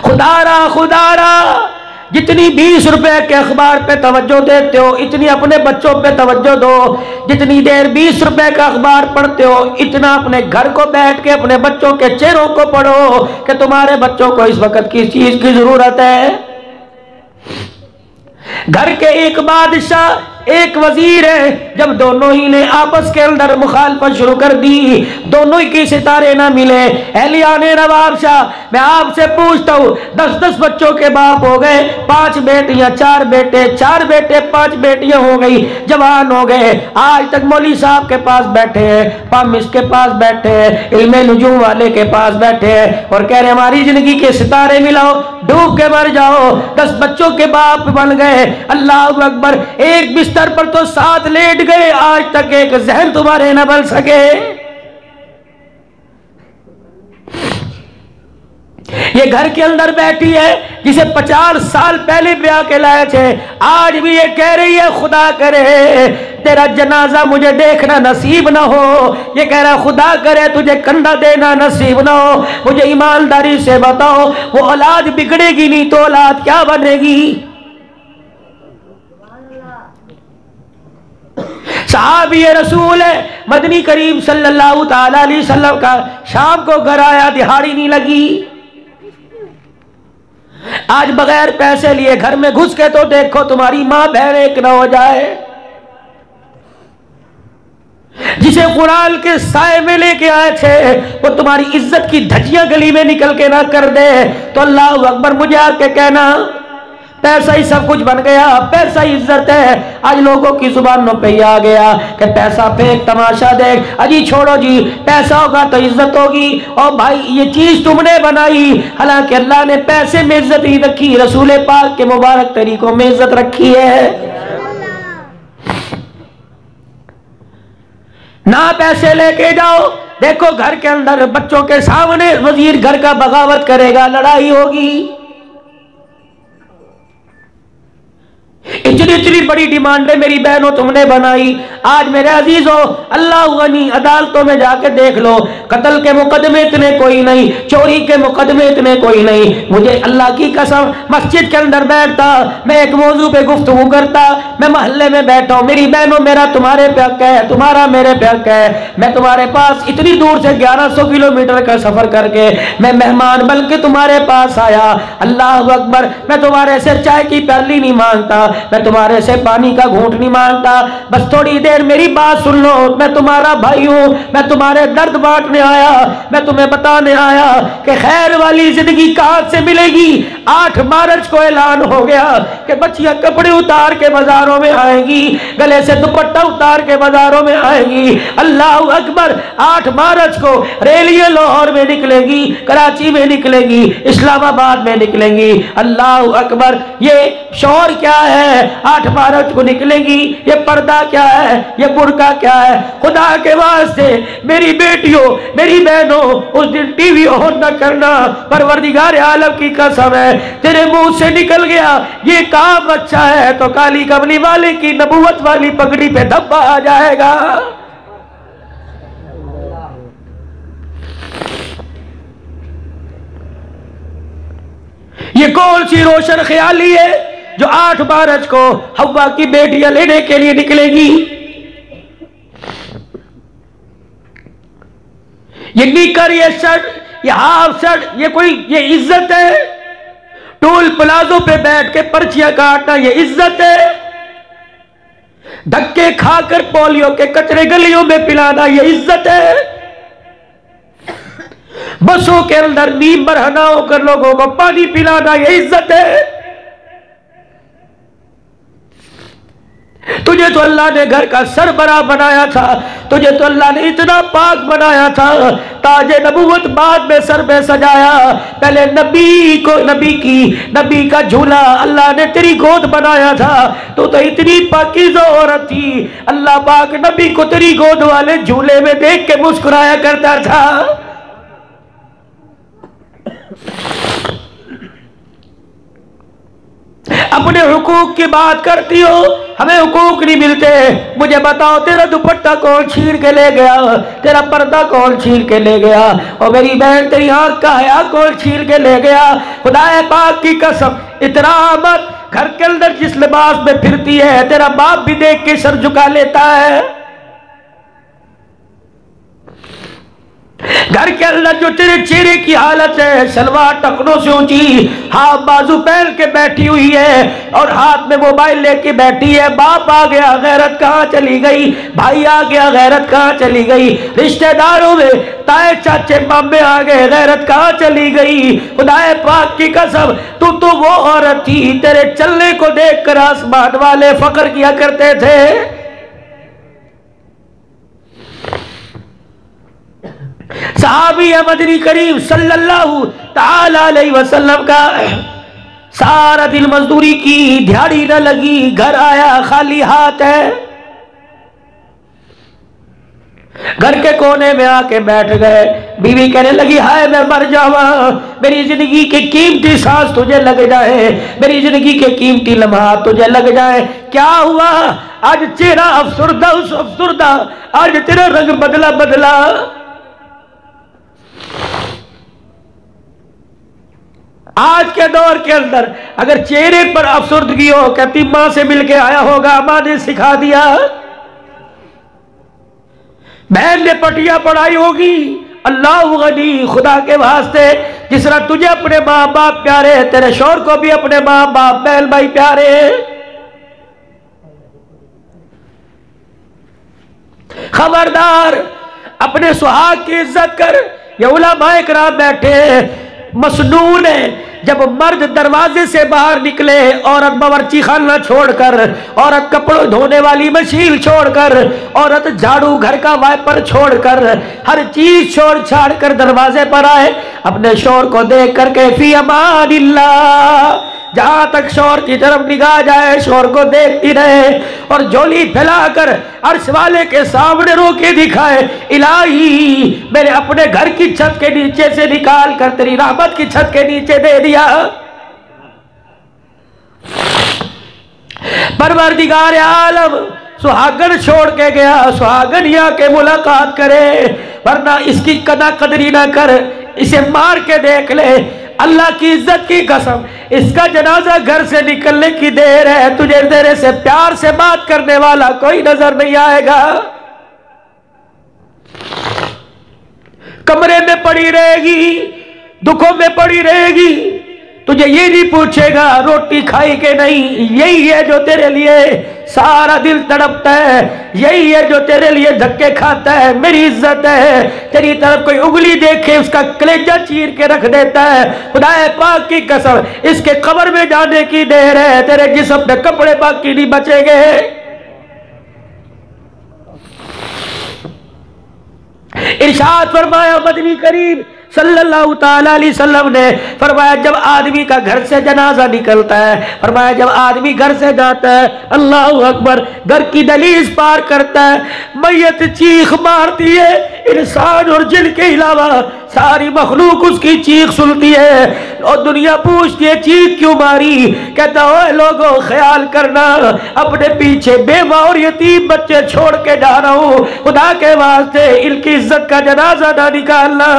खुदारा खुदारा, जितनी 20 रुपए के अखबार पे तवज्जो देते हो इतनी अपने बच्चों पे तवज्जो दो। जितनी देर 20 रुपए का अखबार पढ़ते हो इतना अपने घर को बैठ के अपने बच्चों के चेहरों को पढ़ो कि तुम्हारे बच्चों को इस वक्त किस चीज की जरूरत है। घर के एक बादशाह एक वजीर है, जब दोनों ही ने आपस के अंदर मुखालफत शुरू कर दी, दोनों ही के सितारे ना मिले। एहलियान नवाब शाह, मैं आपसे पूछता हूँ, 10-10 बच्चों के बाप हो गए, 5 बेटियां 4 बेटे, 4 बेटे 5 बेटियां हो गई, जवान हो गए। आज तक मौली साहब के पास बैठे हैं, पामिश के पास बैठे हैं, इल्मे नुजूम वाले के पास बैठे हैं और कह रहे हमारी जिंदगी के सितारे मिलाओ, डूब के मर जाओ। 10 बच्चों के बाप बन गए, अल्लाह अकबर। एक बिस्तर पर तो 7 लेट गए, आज तक एक जहन तुम्हारे न बन सके। ये घर के अंदर बैठी है जिसे 50 साल पहले ब्याह के लाए थे, आज भी ये कह रही है खुदा करे तेरा जनाजा मुझे देखना नसीब ना हो। ये कह रहा खुदा करे तुझे कंधा देना नसीब ना हो। मुझे ईमानदारी से बताओ, वो औलाद बिगड़ेगी नहीं तो औलाद क्या बनेगी? साहबी रसूल है, मदनी करीम सल्लल्लाहु ताला अलैहि वसल्लम का शाम को घर आया, दिहाड़ी नहीं लगी। आज बगैर पैसे लिए घर में घुस के तो देखो तुम्हारी मां बहन एक न हो जाए। जिसे कुरान के साए में लेके आए थे वो तुम्हारी इज्जत की धज्जियां गली में निकल के ना कर दे तो अल्लाह अकबर मुझे आके कहना पैसा ही सब कुछ बन गया, पैसा ही इज्जत है। आज लोगों की जुबानों पे ही आ गया कि पैसा फेंक तमाशा देख। अजी छोड़ो जी, पैसा होगा तो इज्जत होगी। और भाई ये चीज तुमने बनाई, हालांकि अल्लाह ने पैसे में इज्जत ही रखी, रसूल पाक के मुबारक तरीकों में इज्जत रखी है। ना पैसे लेके जाओ, देखो घर के अंदर बच्चों के सामने वजीर घर का बगावत करेगा, लड़ाई होगी। इतनी इतनी बड़ी डिमांडें मेरी बहनों तुमने बनाई। आज मेरे अजीजों, अल्लाह गनी, अदालतों में जाके देख लो, कत्ल के मुकदमे इतने कोई नहीं, चोरी के मुकदमे इतने कोई नहीं। मुझे अल्लाह की कसम, मस्जिद के अंदर बैठता, मैं एक मौजू पे गुफ्तगू करता, मैं मोहल्ले में बैठा हूं, मेरी बहनों मेरा तुम्हारे पे हक है, तुम्हारा मेरे पे हक है। मैं तुम्हारे पास इतनी दूर से 1100 किलोमीटर का सफर करके मैं मेहमान बन के तुम्हारे पास आया। अल्लाह अकबर, मैं तुम्हारे से चाय की प्याली नहीं मांगता, मैं तुम्हारे से पानी का घूंट नहीं मांगता, बस थोड़ी देर मेरी बात सुन लो। मैं तुम्हारा भाई हूं, मैं तुम्हारे दर्द बांटने आया, मैं तुम्हें बताने आया कि खैर वाली जिंदगी कहां से मिलेगी। 8 मार्च को ऐलान हो गया कि बच्चियां कपड़े उतार के बाजारों में आएंगी, गले से दुपट्टा उतार के बाजारों में आएंगी। अल्लाह अकबर, 8 मार्च को रैलियां लाहौर में निकलेगी, कराची में निकलेगी, इस्लामाबाद में निकलेंगी। अल्लाह अकबर, ये शौर क्या है? 8 मार्च को निकलेगी, ये पर्दा क्या है, ये बुर्का क्या है? खुदा के वास्ते मेरी बेटियों, मेरी बहनों, उस दिन टीवी ऑन न करना, परवरदिगार आलम की कसम है तेरे मुंह से निकल गया ये काम अच्छा है तो काली कमली वाले की नबूवत वाली पगड़ी पे धब्बा आ जाएगा। ये कौन सी रोशन ख्याली है जो 8 मार्च को हव्वा की बेटियां लेने के लिए निकलेगी? ये निकर, ये शर्ट, ये हाफ शर्ट, ये इज्जत है? टोल प्लाजो पे बैठ के पर्चियां काटना ये इज्जत है? धक्के खाकर पोलियो के कचरे गलियों में पिलाना ये इज्जत है? बसों के अंदर नीम बरहना होकर लोगों को पानी पिलाना ये इज्जत है? तुझे तो अल्लाह ने घर का सरबराह बनाया था, तुझे तो अल्लाह ने इतना पाक बनाया था, ताजे नबूवत बाद में सर पे सजाया। पहले नबी का झूला अल्लाह ने तेरी गोद बनाया था, तो इतनी पाकीज़ा औरत थी, अल्लाह पाक नबी को तेरी गोद वाले झूले में देख के मुस्कुराया करता था। अपने अपने हुकूक की बात करती हो, हमें हुकूक नहीं मिलते। मुझे बताओ तेरा दुपट्टा कौन छीन के ले गया, तेरा पर्दा कौन छीन के ले गया, और मेरी बहन तेरी आंख का हया कौन छीन के ले गया। खुदाए पाक की कसम, इतना मत, घर के अंदर जिस लिबास में फिरती है तेरा बाप भी देख के सर झुका लेता है। घर के अंदर जो तेरे चेहरे की हालत है, सलवार टखनों से ऊंची, हाथ बाजू पहन के बैठी हुई है और हाथ में मोबाइल लेके बैठी है। बाप आ गया, गैरत कहाँ चली गई, भाई आ गया, गैरत कहाँ चली गई, रिश्तेदारों में ताए चाचे मामे आ गए, गैरत कहाँ चली गई। खुदाए पाक की कसम, तू तो वो औरत थी, तेरे चलने को देखकर आसमान वाले फख्र किया करते थे। सहाबी है मदनी करीम सल्लल्लाहु ताला अलैहि वसल्लम का, सारा दिन मजदूरी की, दिहाड़ी न लगी, घर आया खाली हाथ है। घर के कोने में आके बैठ गए। बीवी कहने लगी, हाय मैं मर जावा, मेरी जिंदगी के कीमती सांस तुझे लग जाए, मेरी जिंदगी के कीमती लम्हा तुझे लग जाए। क्या हुआ? आज चेहरा अफसुर्दा अफसुर्दा, आज तेरा रंग बदला बदला। आज के दौर के अंदर अगर चेहरे पर अफसुर्दगी हो, कहती मां से मिलके आया होगा, मां ने सिखा दिया, बहन ने पटिया पढ़ाई होगी। अल्लाह गनी, खुदा के वास्ते जिस तरह तुझे अपने माँ बाप प्यारे, तेरे शौहर को भी अपने माँ बाप बहन भाई प्यारे। खबरदार, अपने सुहाग की इज्जत कर। ये उलमाए किराम बैठे, मसनून है जब मर्द दरवाजे से बाहर निकले, औरत बावर्ची खाना छोड़कर, औरत कपड़ों धोने वाली मशीन छोड़कर, औरत झाड़ू घर का वाइपर छोड़कर, हर चीज छोड़ छाड़ कर दरवाजे पर आए, अपने शौहर को देख करके फी अमानिल्लाह, जहां तक शौहर की तरफ निगाह जाए शौहर को देखती रहे और झोली फैलाकर अर्श वाले के सामने रोके दिखाए, इलाही मेरे अपने घर की छत के नीचे से निकाल कर तेरी रहमत की छत के नीचे दे दिया। परवरदिगार आलम सुहागन छोड़ के गया, सुहागन या के मुलाकात करे, वरना इसकी कदा कदरी ना कर, इसे मार के देख ले। अल्लाह की इज्जत की कसम, इसका जनाजा घर से निकलने की देर है, तुझे तेरे से प्यार से बात करने वाला कोई नजर नहीं आएगा। कमरे में पड़ी रहेगी, दुखों में पड़ी रहेगी, तुझे ये नहीं पूछेगा रोटी खाई के नहीं। यही है जो तेरे लिए सारा दिल तड़पता है, यही है जो तेरे लिए धक्के खाता है। मेरी इज्जत है, तेरी तरफ कोई उंगली देखे उसका कलेजा चीर के रख देता है। खुदाए पाक की कसम, इसके कब्र में जाने की देर है, तेरे जिस्म पे कपड़े बाकी नहीं बचेंगे। इरशाद फरमाया मदनी करीम सल्लल्लाहु ताला अलैहि वसल्लम ने, फरमाया जब आदमी का घर से जनाजा निकलता है, फरमाया जब आदमी घर से जाता है, अल्लाहु अकबर, घर की दहलीज पार करता है, मैयत चीख मारती है, इंसान और जिन के अलावा सारी मखलूक उसकी चीख सुनती है और दुनिया पूछती है चीख क्यों मारी। कहता है लोगों ख्याल करना, अपने पीछे बेवा और यतीम बच्चे छोड़ के जा रहा हूं, खुदा के वास्ते इनकी इज्जत का जनाजा ना निकालना।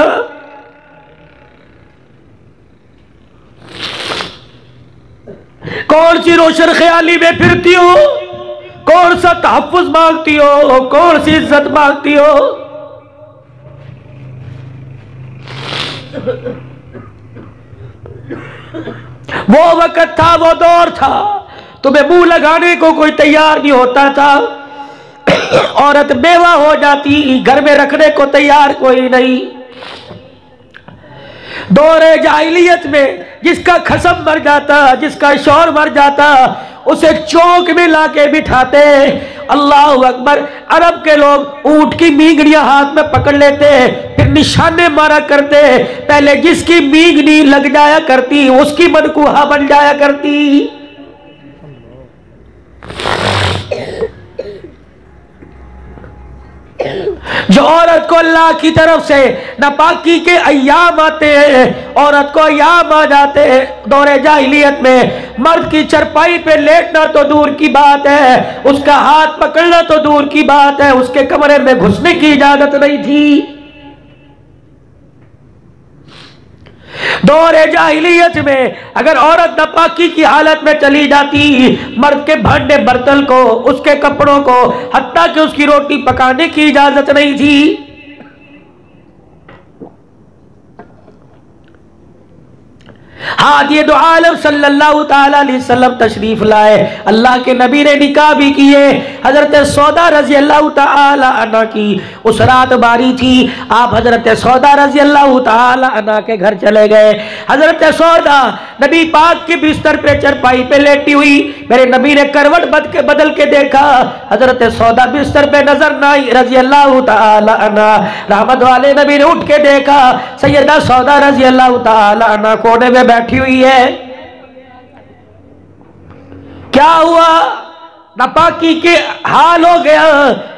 कौन सी रोशन ख्याली में फिरती हो, कौन सा तहफ्फुज मांगती हो, कौन सी इज्जत मांगती हो। वो वक्त था, वो दौर था, तुम्हें मुंह लगाने को कोई तैयार नहीं होता था। औरत बेवा हो जाती, घर में रखने को तैयार कोई नहीं। दौरे जाहिलियत में जिसका खसम मर जाता, जिसका शौहर मर जाता, उसे चौक में लाके बिठाते। अल्लाह अकबर, अरब के लोग ऊंट की मींगड़ियां हाथ में पकड़ लेते, फिर निशाने मारा करते। पहले जिसकी मींगनी लग जाया करती उसकी मनकूहा बन जाया करती। जो औरत को अल्लाह की तरफ से नापाकी के अय्याम आते हैं, औरत को अय्याम आ जाते हैं दौरे जाहिलियत में, मर्द की चरपाई पे लेटना तो दूर की बात है, उसका हाथ पकड़ना तो दूर की बात है, उसके कमरे में घुसने की इजाजत नहीं थी। दौरे जाहिलियत में अगर औरत नापाकी की हालत में चली जाती, मर्द के भांडे बर्तन को, उसके कपड़ों को, हत्ता कि उसकी रोटी पकाने की इजाजत नहीं थी। हाँ, ये दो आलम सल्लल्लाहु ताला अलैहि वसल्लम तशरीफ लाए, अल्लाह के नबी ने निकाह भी किए। हजरत सौदा रजी अल्लाह ताला अन्हा की उस रात बारी थी, आप हजरत सौदा रजी अल्लाह ताला अन्हा के घर चले गए। हजरत सौदा नबी पाक के बिस्तर पे चरपाई पे लेटी हुई, मेरे नबी ने करवट बदल के देखा, हजरत सौदा बिस्तर पे नजर ना आई रजी अल्लाह ताला अन्हा। रहमत वाले नबी ने उठ के देखा, सैयदा सौदा रजी अल्लाह ताला अन्हा कोने में बैठी हुई है। क्या हुआ? नापाकी के हाल हो गया,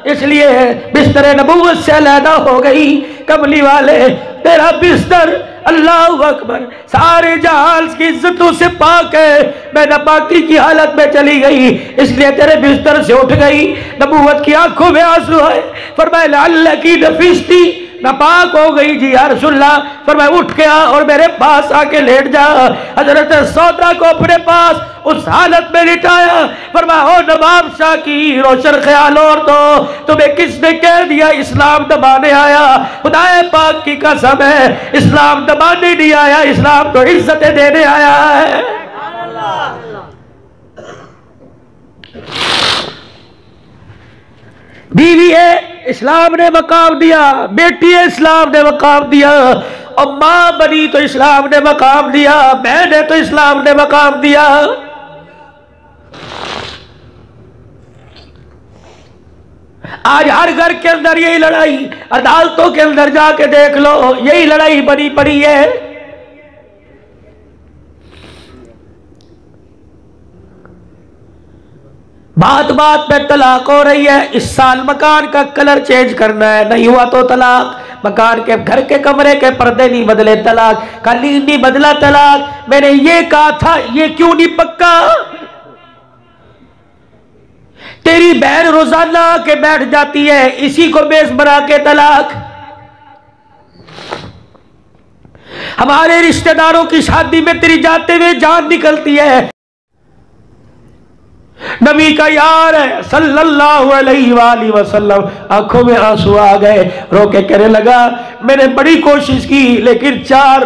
इसलिए बिस्तर नबूवत से अलहदा हो गई। कमली वाले, तेरा बिस्तर अल्लाह अकबर सारे जहां की इज्जतों से पाक है, मैं नापाकी की हालत में चली गई, इसलिए तेरे बिस्तर से उठ गई। नबूवत की आंखों में आंसू है, फरमाया अल्लाह की नफिस्ती नापाक हो गई जी या रसूलल्लाह। फरमाया उठ गया और मेरे पास आके लेट जा। हजरत सौदा को अपने पास उस हालत में लिटाया। फरमाया ओ नवाब शाह की रोशन ख्याल और दो, तुम्हें किसने कह दिया इस्लाम दबाने आया? खुदाए पाक की कसम है, इस्लाम दबाने नहीं आया, इस्लाम तो इज्जतें देने आया है। बीवी है, इस्लाम ने मकाम दिया, बेटी है, इस्लाम ने मकाम दिया, और मां बनी तो इस्लाम ने मकाम दिया, बहन है तो इस्लाम ने मकाम दिया। आज हर घर के अंदर यही लड़ाई, अदालतों के अंदर जाके देख लो, यही लड़ाई बनी पड़ी है। बात बात पे तलाक हो रही है। इस साल मकान का कलर चेंज करना है, नहीं हुआ तो तलाक। मकान के घर के कमरे के पर्दे नहीं बदले तलाक, कालीन नहीं बदला तलाक। मैंने ये कहा था, ये क्यों नहीं पक्का? तेरी बहन रोजाना के बैठ जाती है, इसी को बेस बना के तलाक। हमारे रिश्तेदारों की शादी में तेरी जाते हुए जान निकलती है। नबी का यार है सल्लल्लाहु अलैहि वसल्लम, आंखों में आंसू आ गए, रो के कहने लगा मैंने बड़ी कोशिश की, लेकिन 4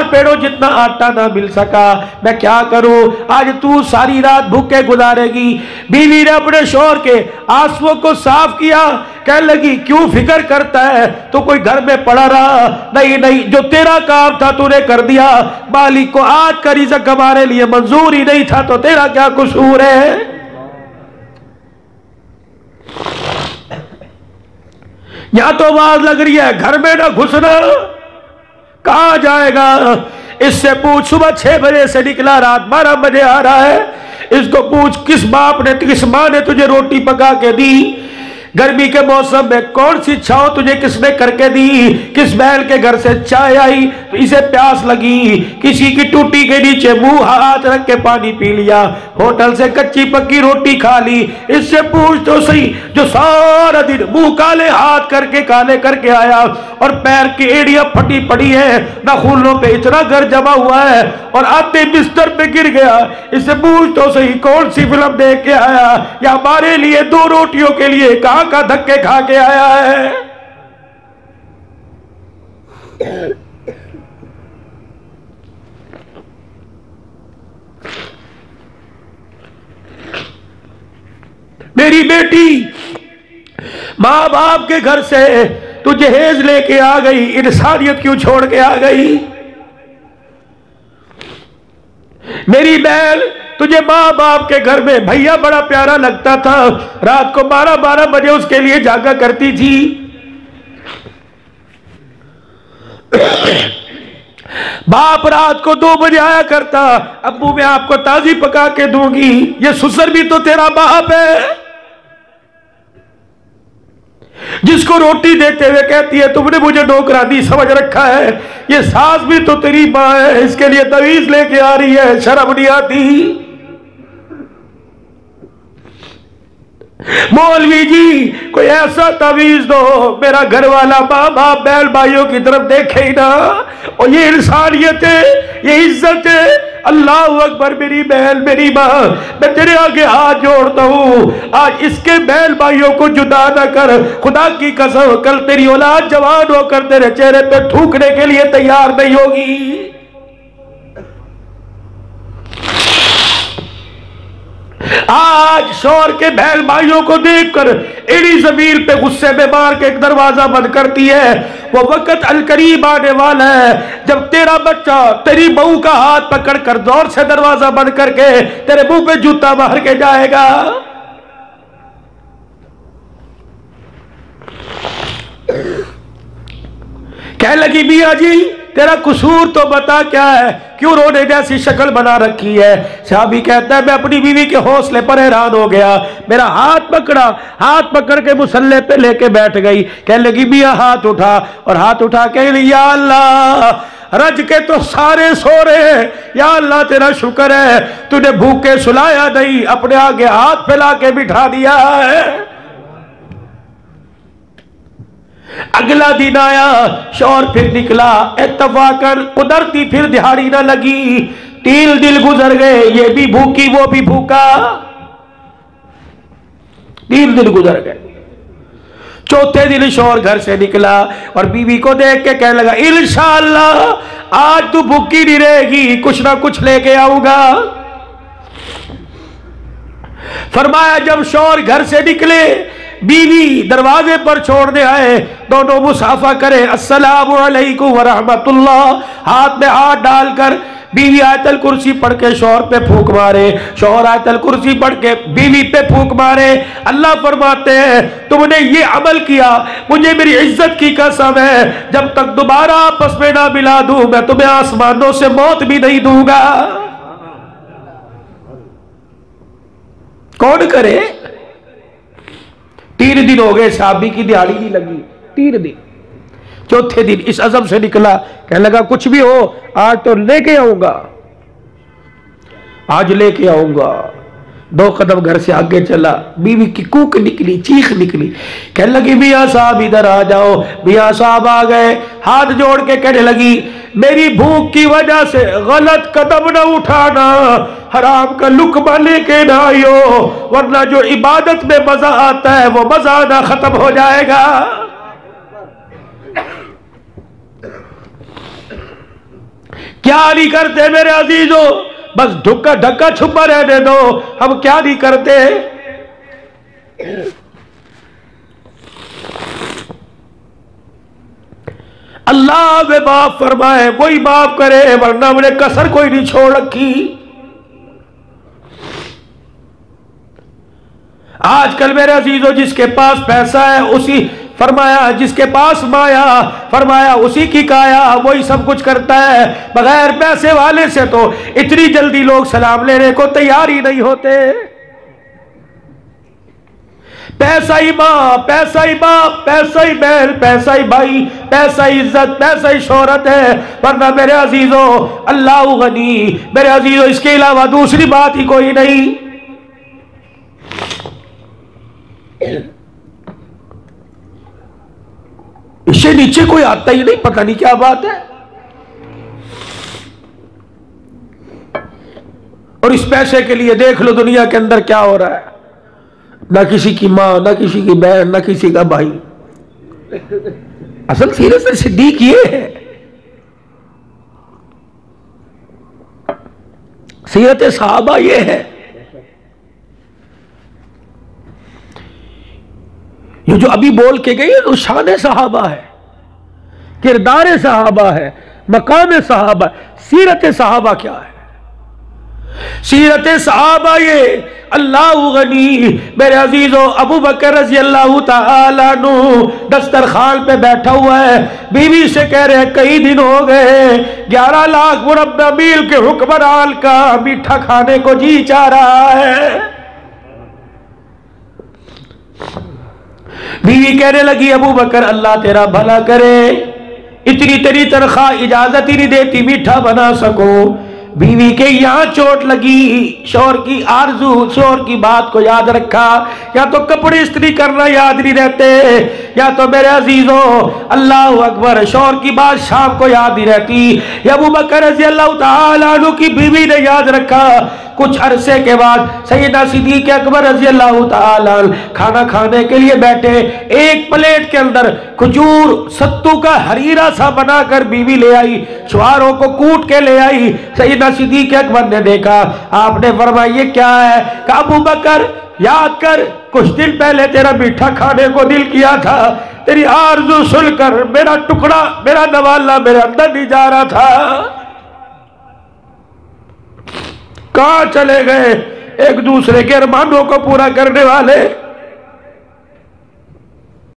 पेड़ों जितना आटा ना मिल सका, मैं क्या करूं? आज तू सारी रात भूखे गुजारेगी। बीवी ने अपने शौहर के आंसुओं को साफ किया, कहने लगी क्यों फिक्र करता है, तो कोई घर में पड़ा रहा? नहीं नहीं, जो तेरा काम था तूने कर दिया। मालिक को आज का रिज़्क़ हमारे लिए मंजूर ही नहीं था, तो तेरा क्या कसूर है? यहां तो आवाज लग रही है घर में ना घुसना, कहां जाएगा? इससे पूछ सुबह 6 बजे से निकला, रात 12 बजे आ रहा है। इसको पूछ किस मां ने तुझे रोटी पका के दी? गर्मी के मौसम में कौन सी छाव तुझे किसने करके दी? किस बैल के घर से चाय आई तो इसे प्यास लगी? किसी की टूटी के नीचे मुंह हाथ रख के पानी पी लिया, होटल से कच्ची पक्की रोटी खा ली। इससे पूछ तो सही, जो सारा दिन मुंह काले हाथ काले करके आया और पैर की एड़ियां फटी पड़ी है, नाखूनों पे इतना घर जमा हुआ है और आते बिस्तर पे गिर गया। इससे पूछ तो सही कौन सी फिल्म देख के आया, या हमारे लिए 2 रोटियों के लिए कहां का धक्के खा के आया है? मेरी बेटी मां बाप के घर से तू जहेज लेके आ गई, इंसानियत क्यों छोड़ के आ गई? मेरी बहन, तुझे माँ बाप के घर में भैया बड़ा प्यारा लगता था, रात को 12-12 बजे उसके लिए जागा करती थी। बाप रात को 2 बजे आया करता, अब्बू मैं आपको ताजी पका के दूंगी। ये ससुर भी तो तेरा बाप है। जिसको रोटी देते हुए कहती है तुमने मुझे नौकरानी समझ रखा है, ये सास भी तो तेरी माँ है, इसके लिए तवीज लेके आ रही है, शर्म नहीं आती। मौलवी जी कोई ऐसा तवीज दो मेरा घर वाला माँ बाप बैल भाइयों की तरफ देखे ही ना। और ये इंसानियत है, ये इज्जत है। अल्लाह अकबर मेरी बहन मेरी माँ, मैं तेरे आगे हाथ जोड़ता हूँ, आज इसके बैल भाइयों को जुदा न कर। खुदा की कसम कल तेरी औलाद जवान होकर तेरे चेहरे पे थूकने के लिए तैयार नहीं होगी। आज शौहर के बहन भाइयों को देखकर एड़ी जमीन पे गुस्से में मार के एक दरवाजा बंद करती है। वो वक्त अलकरीब आने वाला है जब तेरा बच्चा तेरी बहू का हाथ पकड़ कर जोर से दरवाजा बंद करके तेरे मुंह पे जूता मार के जाएगा। कह लगी मियां जी तेरा कसूर तो बता क्या है, क्यों रोने जैसी शक्ल बना रखी है। साहबी कहता है मैं अपनी बीवी के हौसले पर हैरान हो गया, मेरा हाथ पकड़ा, हाथ पकड़ के मुसल्ले पे लेके बैठ गई। कह लगी मियां हाथ उठा, और हाथ उठा के या अल्लाह रज के तो सारे सो रहे, या अल्लाह तेरा शुक्र है तूने भूखे सुलाया नहीं, अपने आगे हाथ फैला के बिठा दिया है। अगला दिन आया, शौहर फिर निकला, इत्तफाकन कुदरती फिर दिहाड़ी ना लगी। 3 दिन गुजर गए, ये भी भूखी वो भी भूखा। 3 दिन गुजर गए। चौथे दिन शौहर घर से निकला और बीवी को देख के कहने लगा इंशाअल्लाह आज तू भूखी नहीं रहेगी, कुछ ना कुछ लेके आऊंगा। फरमाया जब शौहर घर से निकले, बीवी दरवाजे पर छोड़ने आए, दोनों मुसाफा करे अस्सलामु अलैकुम व रहमतुल्लाह, हाथ में हाथ डालकर बीवी आयतल कुर्सी पढ़ के शौहर पे फूंक मारे, शौहर आयतल कुर्सी पढ़ के बीवी पे फूंक मारे। अल्लाह फरमाते हैं तुमने ये अमल किया, मुझे मेरी इज्जत की कसम है जब तक दोबारा आपस में ना मिला दूं मैं तुम्हें आसमानों से मौत भी नहीं दूंगा। कौन करे? 3 दिन हो गए, साहबी की दिहाड़ी नहीं लगी। 3 दिन। चौथे दिन इस अज़म से निकला, कहने लगा कुछ भी हो आज तो लेके आऊंगा, आज लेके आऊंगा। 2 कदम घर से आगे चला, बीवी की कूक निकली, चीख निकली। कहने लगी मियां साहब इधर आ जाओ। मियां साहब आ गए, हाथ जोड़ के कहने लगी मेरी भूख की वजह से गलत कदम न उठाना, हराम का लुक्मा लेके ना आइयो, वरना जो इबादत में मजा आता है वो मजा ना खत्म हो जाएगा। क्या नहीं करते मेरे अजीजों, बस ढुक्का ढक्का छुपा रहने दो, हम क्या नहीं करते। अल्लाह वे माफ फरमाए, वही माफ करे, वरना मैंने कसर कोई नहीं छोड़ रखी। आजकल मेरे अजीजों जिसके पास पैसा है उसी फरमाया, जिसके पास माया फरमाया उसी की काया, वही सब कुछ करता है। बगैर पैसे वाले से तो इतनी जल्दी लोग सलाम लेने को तैयार ही नहीं होते। पैसा ही माँ, पैसा ही बाप, पैसा ही बहन, पैसा ही भाई, पैसा ही इज्जत, पैसा ही शोहरत है, वरना मेरे अजीजों अल्लाह गनी, मेरे अजीजों इसके अलावा दूसरी बात ही कोई नहीं। इससे नीचे कोई आता ही नहीं, पता नहीं क्या बात है। और इस पैसे के लिए देख लो दुनिया के अंदर क्या हो रहा है, ना किसी की मां, ना किसी की बहन, ना किसी का भाई। असल सीरत से सिद्दीक ये है, सीरत सहाबा ये है। ये जो अभी बोल के गई है तो शान सहाबा है, किरदार सहाबा है, मकाम सहाबा। सीरत सहाबा क्या है? सीरत सहाबा ये अल्लाह गनी, मेरे अजीजों अबू बकर रज़ी अल्लाह तआला अन्हु दस्तरखान पे बैठा हुआ है, बीवी से कह रहे हैं कई दिन हो गए 11 लाख मुरब्बा मील के हुक्मरान का मीठा खाने को जी चाह रहा है। बीवी कहने लगी अबू बकर अल्लाह तेरा भला करे, इतनी तेरी तनख्वाह इजाजत ही नहीं देती मीठा बना सको। बीवी के यहाँ चोट लगी, शौहर की आरजू, शौहर की बात को याद रखा। या तो कपड़े इस्त्री करना याद नहीं रहते, या तो मेरे अजीजों अल्लाह अकबर शौहर की बात शाम को याद नहीं रहती। अबू बकर रज़ी अल्लाह तआला अन्हु की बीवी ने याद रखा। कुछ अरसे के बाद सैयदा सिद्दीक़ अकबर रज़ी अल्लाह तआला खाना खाने के लिए बैठे। एक प्लेट के अंदर खजूर सत्तू का हरीरा सा बनाकर बीवी ले आई, शुआरों को कूट के ले आई। सैयदा सिद्दीक़ अकबर ने देखा, आपने फरमाया ये क्या है? कहा अबू बकर याद कर, कुछ दिन पहले तेरा मीठा खाने को दिल किया था, तेरी आरज़ू सुनकर मेरा टुकड़ा, मेरा नवाला मेरे अंदर नहीं जा रहा था। कहाँ चले गए एक दूसरे के अरमानों को पूरा करने वाले?